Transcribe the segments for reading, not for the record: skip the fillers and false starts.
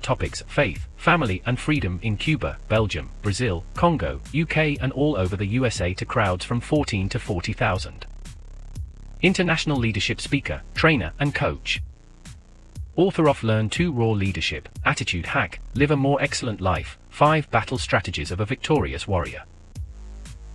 topics faith, family and freedom in Cuba, Belgium, Brazil, Congo, UK and all over the USA to crowds from 14 to 40,000. International leadership speaker, trainer and coach. Author of Learn to Raw Leadership, Attitude Hack, Live a More Excellent Life, 5 Battle Strategies of a Victorious Warrior.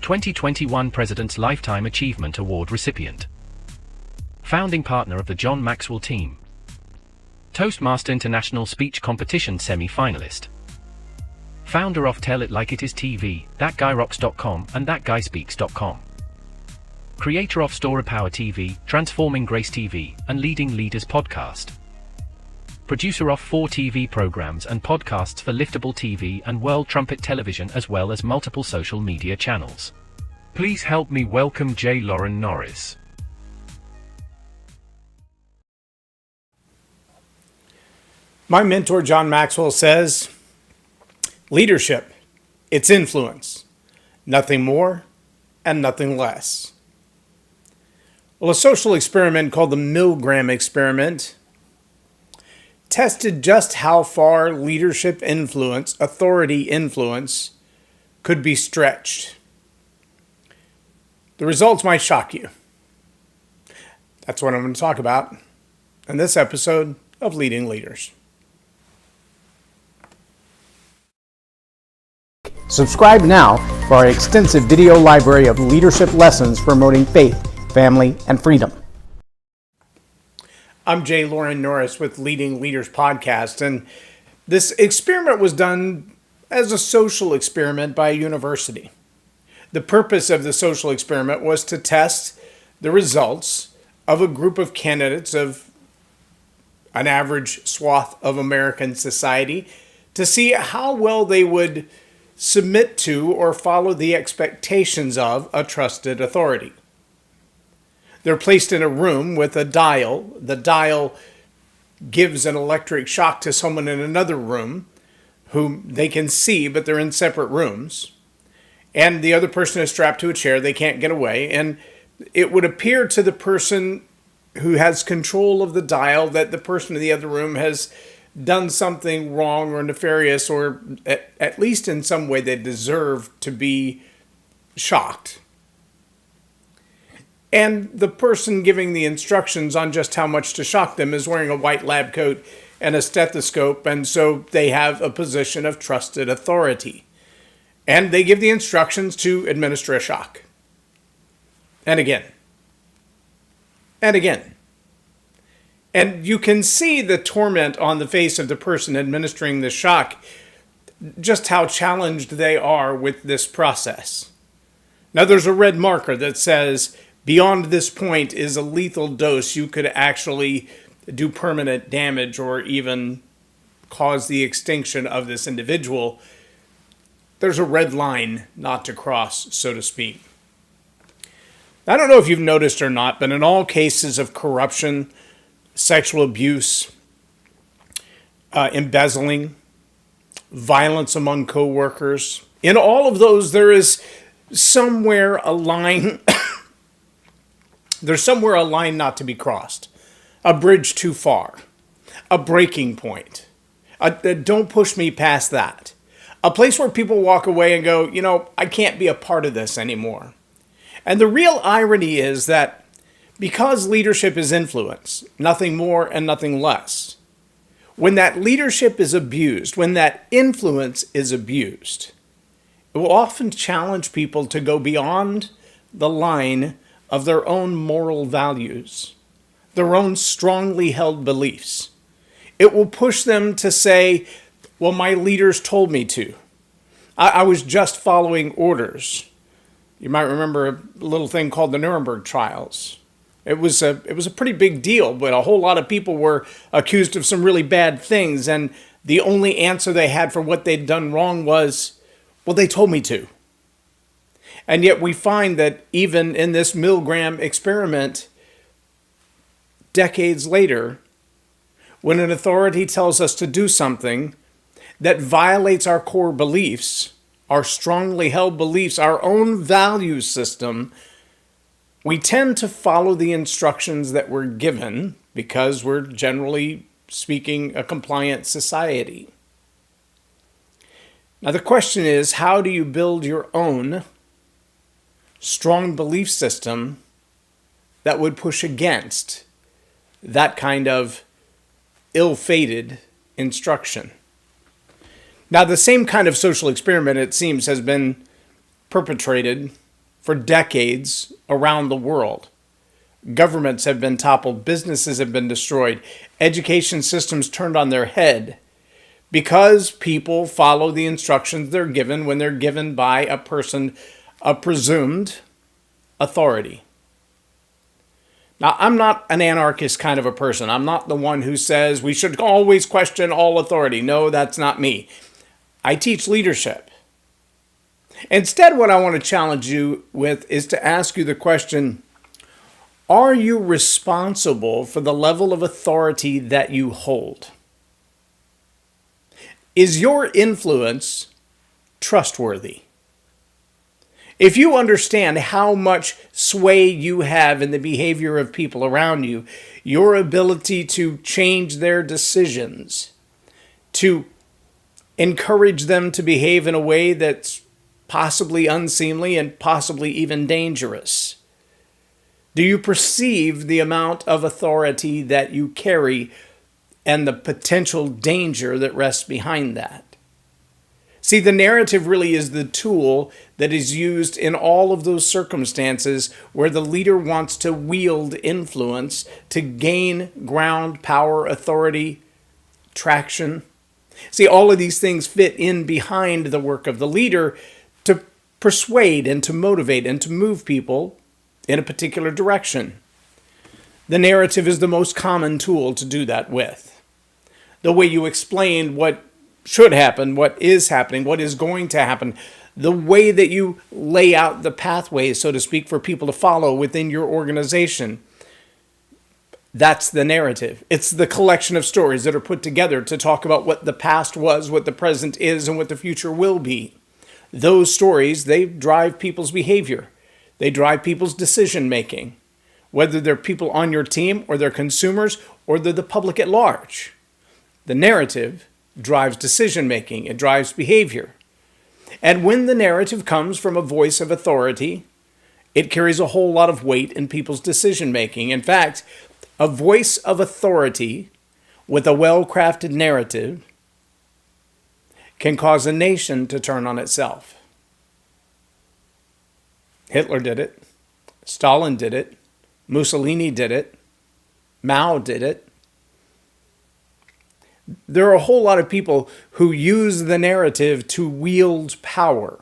2021 President's Lifetime Achievement Award recipient. Founding partner of the John Maxwell team. Toastmaster International Speech Competition semi-finalist. Founder of Tell It Like It Is TV, ThatGuyRocks.com and ThatGuySpeaks.com. Creator of Story Power TV, Transforming Grace TV, and Leading Leaders Podcast. Producer of 4 TV programs and podcasts for Liftable TV and World Trumpet Television as well as multiple social media channels. Please help me welcome J Loren Norris. My mentor, John Maxwell, says, leadership, it's influence, nothing more and nothing less. Well, a social experiment called the Milgram experiment tested just how far leadership influence, authority influence, could be stretched. The results might shock you. That's what I'm going to talk about in this episode of Leading Leaders. Subscribe now for our extensive video library of leadership lessons promoting faith, family, and freedom. I'm J Loren Norris with Leading Leaders Podcast, and this experiment was done as a social experiment by a university. The purpose of the social experiment was to test the results of a group of candidates of an average swath of American society to see how well they would submit to or follow the expectations of a trusted authority. They're placed in a room with a dial. The dial gives an electric shock to someone in another room whom they can see, but they're in separate rooms. And the other person is strapped to a chair. They can't get away. And it would appear to the person who has control of the dial that the person in the other room has done something wrong or nefarious, or at least in some way they deserve to be shocked. And the person giving the instructions on just how much to shock them is wearing a white lab coat and a stethoscope, and so they have a position of trusted authority. And they give the instructions to administer a shock. And again. And again. And you can see the torment on the face of the person administering the shock, just how challenged they are with this process. Now there's a red marker that says, beyond this point is a lethal dose. You could actually do permanent damage or even cause the extinction of this individual. There's a red line not to cross, so to speak. I don't know if you've noticed or not, but in all cases of corruption, sexual abuse, embezzling, violence among co-workers, in all of those there is somewhere a line there's somewhere a line not to be crossed, a bridge too far, a breaking point. Don't push me past that. A place where people walk away and go, I can't be a part of this anymore. And the real irony is that because leadership is influence, nothing more and nothing less, when that leadership is abused, when that influence is abused, it will often challenge people to go beyond the line of their own moral values, their own strongly held beliefs. It will push them to say, well, my leaders told me to. I was just following orders. You might remember a little thing called the Nuremberg trials. It was a pretty big deal, but a whole lot of people were accused of some really bad things, and the only answer they had for what they'd done wrong was, well, they told me to. And yet we find that even in this Milgram experiment, decades later, when an authority tells us to do something that violates our core beliefs, our strongly held beliefs, our own value system, we tend to follow the instructions that we're given because we're generally speaking, a compliant society. Now the question is, how do you build your own strong belief system that would push against that kind of ill-fated instruction? Now, the same kind of social experiment, it seems, has been perpetrated for decades around the world. Governments have been toppled, businesses have been destroyed, education systems turned on their head because people follow the instructions they're given when they're given by a person of presumed authority. Now, I'm not an anarchist kind of a person. I'm not the one who says we should always question all authority. No, that's not me. I teach leadership. Instead, what I want to challenge you with is to ask you the question, are you responsible for the level of authority that you hold? Is your influence trustworthy? If you understand how much sway you have in the behavior of people around you, your ability to change their decisions, to encourage them to behave in a way that's possibly unseemly and possibly even dangerous, do you perceive the amount of authority that you carry and the potential danger that rests behind that? See, the narrative really is the tool that is used in all of those circumstances where the leader wants to wield influence to gain ground, power, authority, traction. See, all of these things fit in behind the work of the leader to persuade and to motivate and to move people in a particular direction. The narrative is the most common tool to do that with. The way you explain what should happen, what is happening, what is going to happen, the way that you lay out the pathways, so to speak, for people to follow within your organization. That's the narrative. It's the collection of stories that are put together to talk about what the past was, what the present is, and what the future will be. Those stories, they drive people's behavior. They drive people's decision making, whether they're people on your team or they're consumers or they're the public at large. The narrative drives decision making. It drives behavior. And when the narrative comes from a voice of authority, it carries a whole lot of weight in people's decision making. In fact, a voice of authority with a well-crafted narrative can cause a nation to turn on itself. Hitler did it. Stalin did it. Mussolini did it. Mao did it. There are a whole lot of people who use the narrative to wield power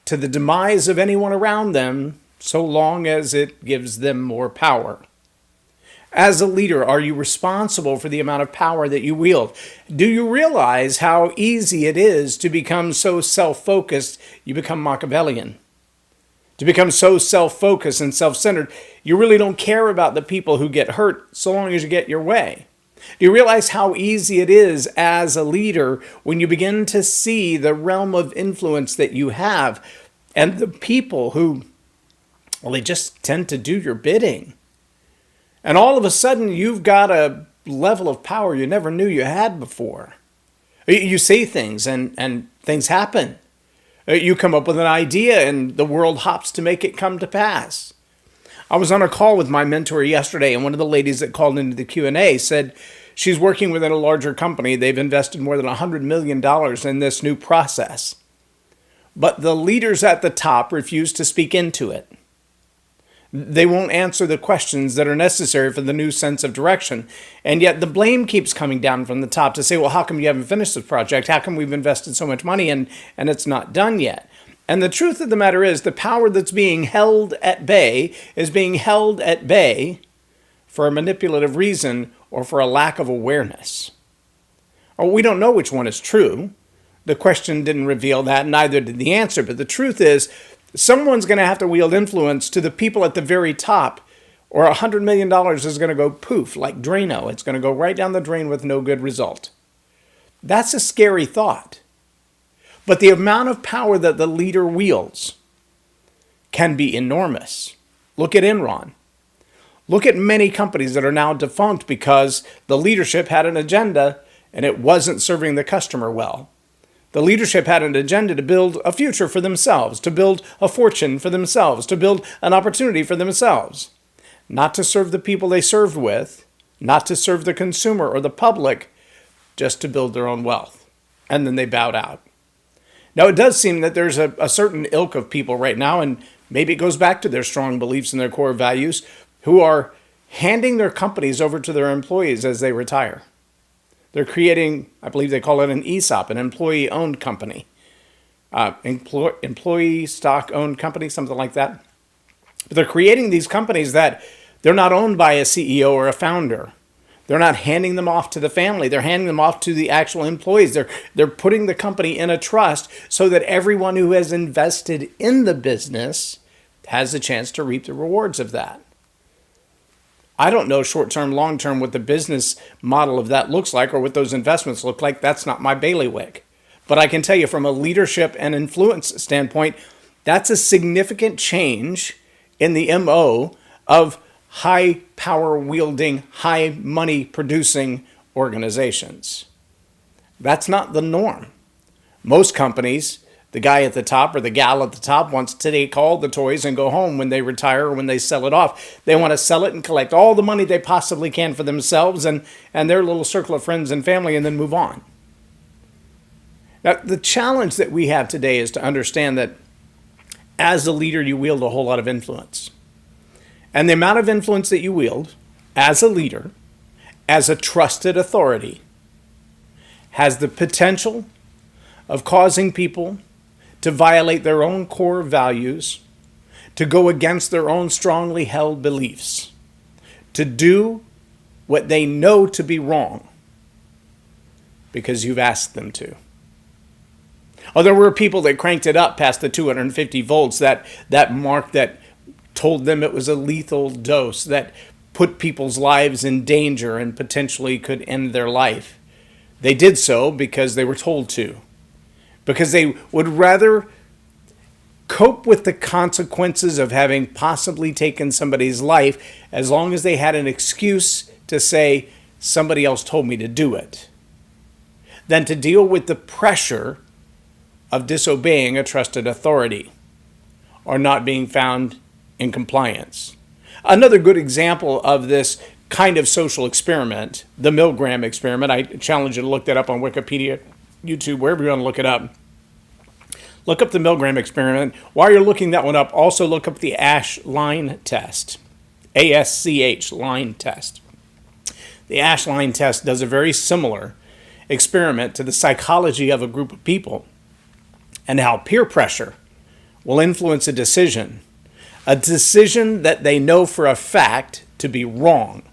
to the demise of anyone around them, so long as it gives them more power. As a leader, are you responsible for the amount of power that you wield? Do you realize how easy it is to become so self-focused, you become Machiavellian? To become so self-focused and self-centered, you really don't care about the people who get hurt so long as you get your way. Do you realize how easy it is as a leader when you begin to see the realm of influence that you have and the people who, well, they just tend to do your bidding? And all of a sudden, you've got a level of power you never knew you had before. You say things and things happen. You come up with an idea and the world hops to make it come to pass. I was on a call with my mentor yesterday, and one of the ladies that called into the Q&A said she's working within a larger company. They've invested more than $100 million in this new process. But the leaders at the top refuse to speak into it. They won't answer the questions that are necessary for the new sense of direction. And yet the blame keeps coming down from the top to say, well, how come you haven't finished this project? How come we've invested so much money and it's not done yet? And the truth of the matter is the power that's being held at bay is being held at bay for a manipulative reason or for a lack of awareness. Or we don't know which one is true. The question didn't reveal that, neither did the answer. But the truth is, someone's going to have to wield influence to the people at the very top, or $100 million is going to go poof, like Drano. It's going to go right down the drain with no good result. That's a scary thought. But the amount of power that the leader wields can be enormous. Look at Enron. Look at many companies that are now defunct because the leadership had an agenda and it wasn't serving the customer well. The leadership had an agenda to build a future for themselves, to build a fortune for themselves, to build an opportunity for themselves. Not to serve the people they served with, not to serve the consumer or the public, just to build their own wealth. And then they bowed out. Now, it does seem that there's a certain ilk of people right now, and maybe it goes back to their strong beliefs and their core values, who are handing their companies over to their employees as they retire. They're creating, I believe they call it an ESOP, an employee-owned company. Employee stock-owned company, something like that. But they're creating these companies that they're not owned by a CEO or a founder. They're not handing them off to the family. They're handing them off to the actual employees. They're putting the company in a trust so that everyone who has invested in the business has a chance to reap the rewards of that. I don't know short-term, long-term what the business model of that looks like or what those investments look like. That's not my bailiwick. But I can tell you from a leadership and influence standpoint, that's a significant change in the MO of high power wielding, high money producing organizations. That's not the norm. Most companies, the guy at the top or the gal at the top wants to take all the toys and go home when they retire or when they sell it off. They want to sell it and collect all the money they possibly can for themselves and their little circle of friends and family and then move on. Now, the challenge that we have today is to understand that as a leader, you wield a whole lot of influence. And the amount of influence that you wield as a leader, as a trusted authority, has the potential of causing people to violate their own core values, to go against their own strongly held beliefs, to do what they know to be wrong because you've asked them to. Oh, there were people that cranked it up past the 250 volts, that mark that told them it was a lethal dose that put people's lives in danger and potentially could end their life. They did so because they were told to, because they would rather cope with the consequences of having possibly taken somebody's life as long as they had an excuse to say, somebody else told me to do it, than to deal with the pressure of disobeying a trusted authority or not being found in compliance. Another good example of this kind of social experiment, the Milgram experiment, I challenge you to look that up on Wikipedia, YouTube, wherever you want to look it up. Look up the Milgram experiment. While you're looking that one up, also look up the Asch line test, ASCH line test. The Asch line test does a very similar experiment to the psychology of a group of people and how peer pressure will influence a decision that they know for a fact to be wrong.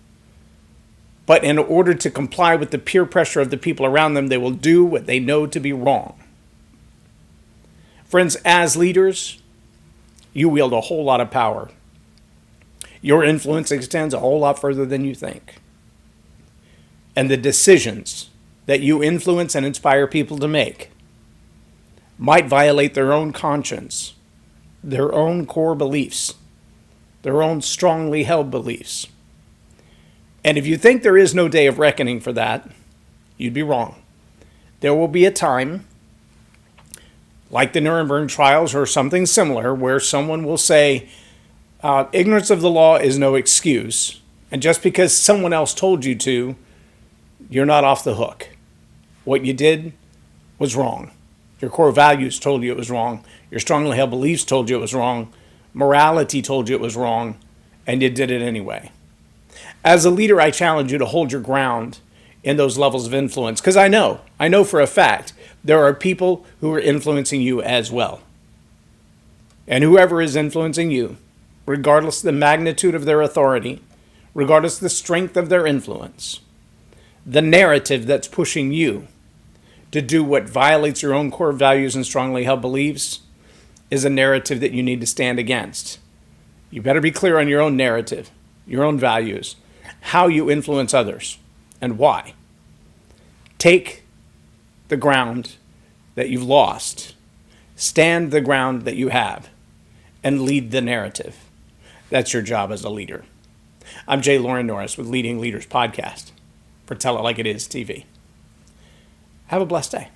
But in order to comply with the peer pressure of the people around them, they will do what they know to be wrong. Friends, as leaders, you wield a whole lot of power. Your influence extends a whole lot further than you think. And the decisions that you influence and inspire people to make might violate their own conscience, their own core beliefs, their own strongly held beliefs. And if you think there is no day of reckoning for that, you'd be wrong. There will be a time, like the Nuremberg trials or something similar, where someone will say, ignorance of the law is no excuse. And just because someone else told you to, you're not off the hook. What you did was wrong. Your core values told you it was wrong. Your strongly held beliefs told you it was wrong. Morality told you it was wrong. And you did it anyway. As a leader, I challenge you to hold your ground in those levels of influence. Because I know for a fact, there are people who are influencing you as well. And whoever is influencing you, regardless of the magnitude of their authority, regardless of the strength of their influence, the narrative that's pushing you to do what violates your own core values and strongly held beliefs is a narrative that you need to stand against. You better be clear on your own narrative, your own values, how you influence others, and why. Take the ground that you've lost, stand the ground that you have, and lead the narrative. That's your job as a leader. I'm J Loren Norris with Leading Leaders Podcast for Tell It Like It Is TV. Have a blessed day.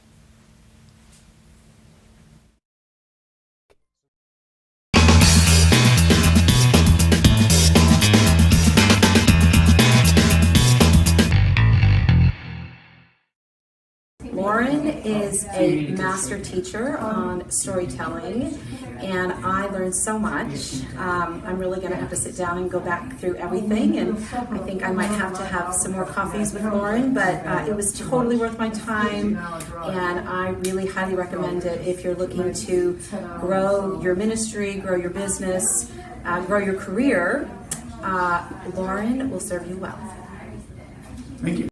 Loren is a master teacher on storytelling, and I learned so much. I'm really going to have to sit down and go back through everything, and I think I might have to have some more coffees with Loren, but it was totally worth my time, and I really highly recommend it if you're looking to grow your ministry, grow your business, grow your career. Loren will serve you well. Thank you.